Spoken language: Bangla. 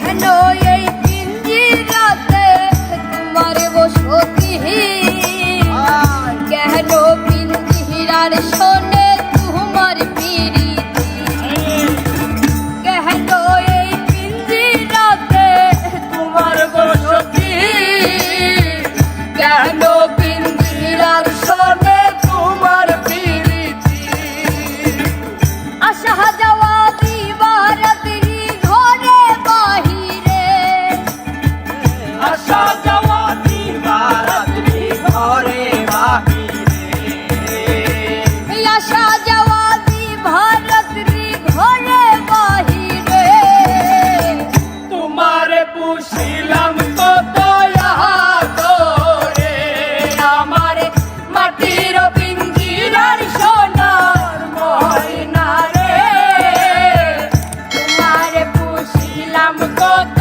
কেন এই পিঞ্জিরাতে তোমার বসতি, কেন পিঞ্জিরার শোনে তোমার পিরিতি, কেন এই পিঞ্জিরাতে তোমার বসতি, কেন পিঞ্জিরার শোনে তোমার পিরিতি। আসা যাওয়া দিবারাত্রি ঘরে বাহিরে, আসা যাওয়া দিবারাত্রি ঘরে বাহিরে, আসা যাওয়া দিবারাত্রি ঘরে বাহিরে, তোমার পুষিলাম কত আদরে, আমার মাটির পিঞ্জিরার সোনার ময়না রে, তোমার পুষিলাম কত